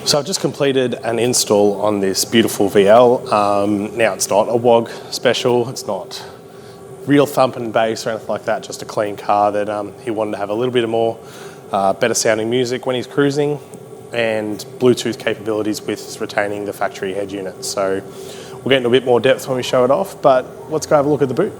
So I've just completed an install on this beautiful VL. Now it's not a WOG special, it's not real thumping bass or anything like that, just a clean car that he wanted to have a little bit more better sounding music when he's cruising, and Bluetooth capabilities with retaining the factory head unit. So we'll get into a bit more depth when we show it off, but let's go have a look at the boot.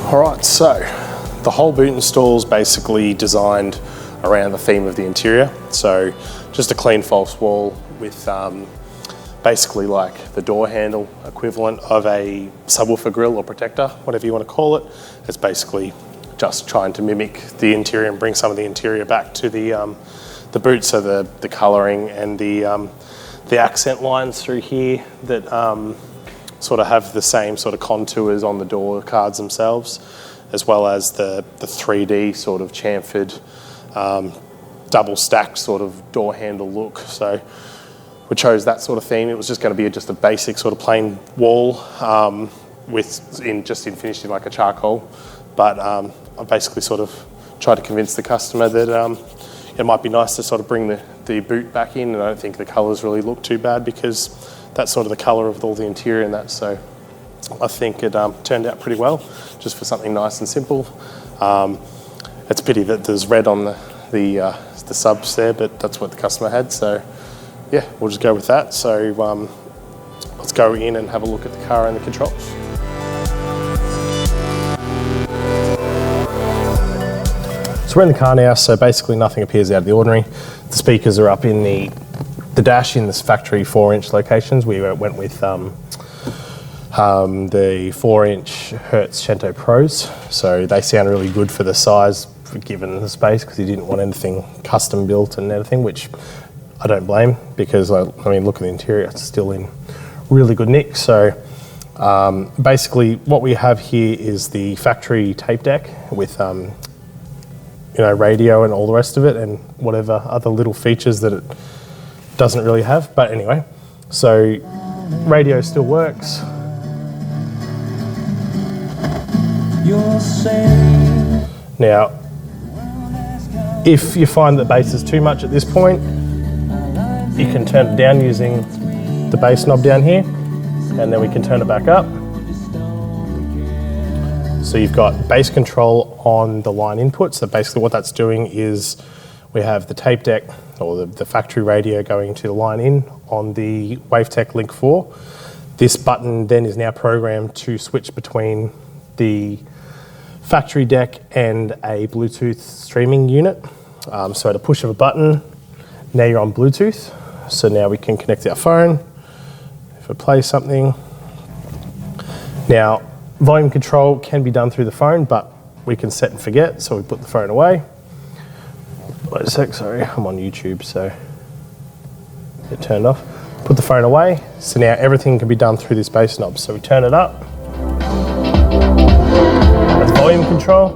Alright, so the whole boot install is basically designed around the theme of the interior. So just a clean false wall with basically like the door handle equivalent of a subwoofer grill or protector, whatever you want to call it. It's basically just trying to mimic the interior and bring some of the interior back to the boot. So the colouring and the accent lines through here that sort of have the same sort of contours on the door cards themselves, as well as the 3D sort of chamfered double stacked sort of door handle look. So we chose that sort of theme. It was just going to be just a basic sort of plain wall finished in like a charcoal, but I basically sort of tried to convince the customer that it might be nice to sort of bring the boot back in, and I don't think the colours really look too bad because that's sort of the colour of all the interior and that. So I think it turned out pretty well, just for something nice and simple. It's a pity that there's red on the subs there, but that's what the customer had. So yeah, we'll just go with that. So let's go in and have a look at the car and the controls. So we're in the car now, so basically nothing appears out of the ordinary. The speakers are up in the dash in this factory 4-inch locations. We went with the 4-inch Hertz Cento Pros, so they sound really good for the size given the space, because he didn't want anything custom built and everything, which I don't blame, because I mean, look at the interior, it's still in really good nick. So basically what we have here is the factory tape deck with radio and all the rest of it, and whatever other little features that it doesn't really have. But anyway, so radio still works. Now, if you find that bass is too much at this point, you can turn it down using the bass knob down here, and then we can turn it back up. So you've got bass control on the line input. So basically what that's doing is we have the tape deck or the factory radio going to the line in on the Wavetech Link4. This button then is now programmed to switch between the factory deck and a Bluetooth streaming unit. So at a push of a button, now you're on Bluetooth. So now we can connect our phone if it plays something. Now, volume control can be done through the phone, but we can set and forget, so we put the phone away. Wait a sec, sorry, I'm on YouTube, so it turned off. Put the phone away, so now everything can be done through this bass knob. So we turn it up. That's volume control.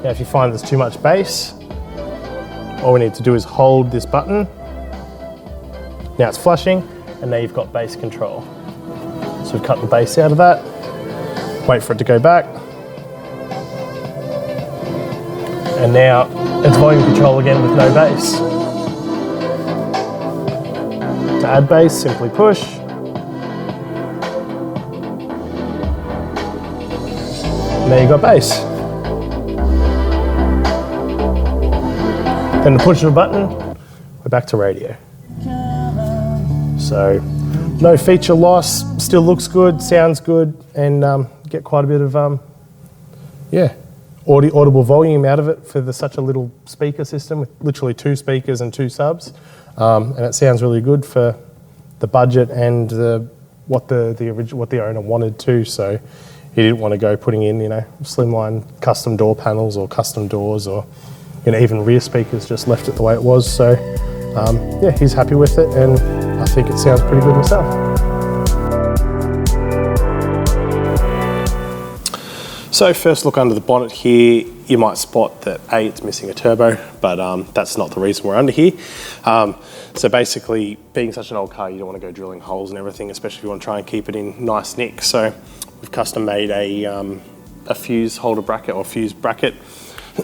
Now if you find there's too much bass, all we need to do is hold this button. Now it's flushing, and now you've got bass control. So we've cut the bass out of that, wait for it to go back. And now it's volume control again with no bass. To add bass, simply push. Now you've got bass. Then the push of a button, we're back to radio. So no feature loss, still looks good, sounds good, and get quite a bit of audible volume out of it for such a little speaker system with literally 2 speakers and 2 subs, and it sounds really good for the budget and what the owner wanted to. So he didn't want to go putting in slimline custom door panels or custom doors or even rear speakers, just left it the way it was. So yeah, he's happy with it, and I think it sounds pretty good myself. So first look under the bonnet here you might spot that it's missing a turbo, but that's not the reason we're under here. So basically, being such an old car, you don't want to go drilling holes and everything, especially if you want to try and keep it in nice nick. So we've custom made a fuse holder bracket or fuse bracket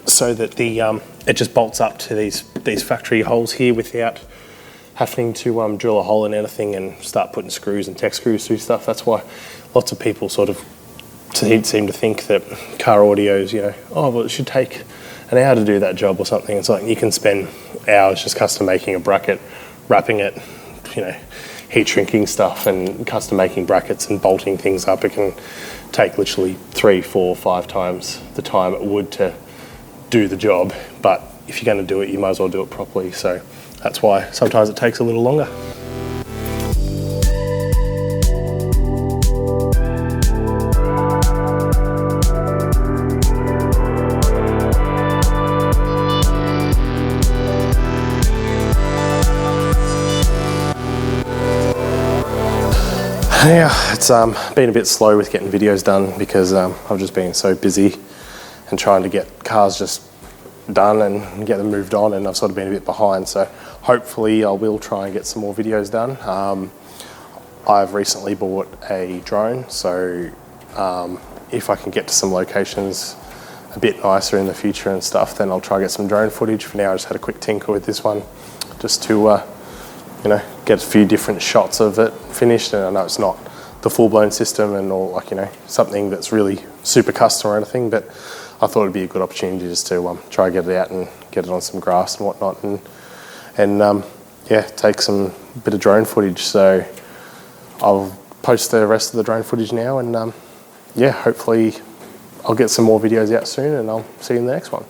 so that it just bolts up to these factory holes here without having to drill a hole in anything and start putting screws and tech screws through stuff. That's why lots of people sort of seem to think that car audios, oh, well, it should take an hour to do that job or something. It's like you can spend hours just custom making a bracket, wrapping it, heat shrinking stuff and custom making brackets and bolting things up. It can take literally 3, 4, 5 times the time it would to do the job. But if you're going to do it, you might as well do it properly. So that's why sometimes it takes a little longer. Yeah, it's been a bit slow with getting videos done because I've just been so busy and trying to get cars just done and get them moved on, and I've sort of been a bit behind. So hopefully I will try and get some more videos done. I've recently bought a drone, so if I can get to some locations a bit nicer in the future and stuff, then I'll try and get some drone footage. For now, I just had a quick tinker with this one just to get a few different shots of it finished. And I know it's not the full-blown system and all, something that's really super custom or anything, but I thought it'd be a good opportunity just to try and get it out and get it on some grass and whatnot, and take some bit of drone footage. So I'll post the rest of the drone footage now, and hopefully I'll get some more videos out soon, and I'll see you in the next one.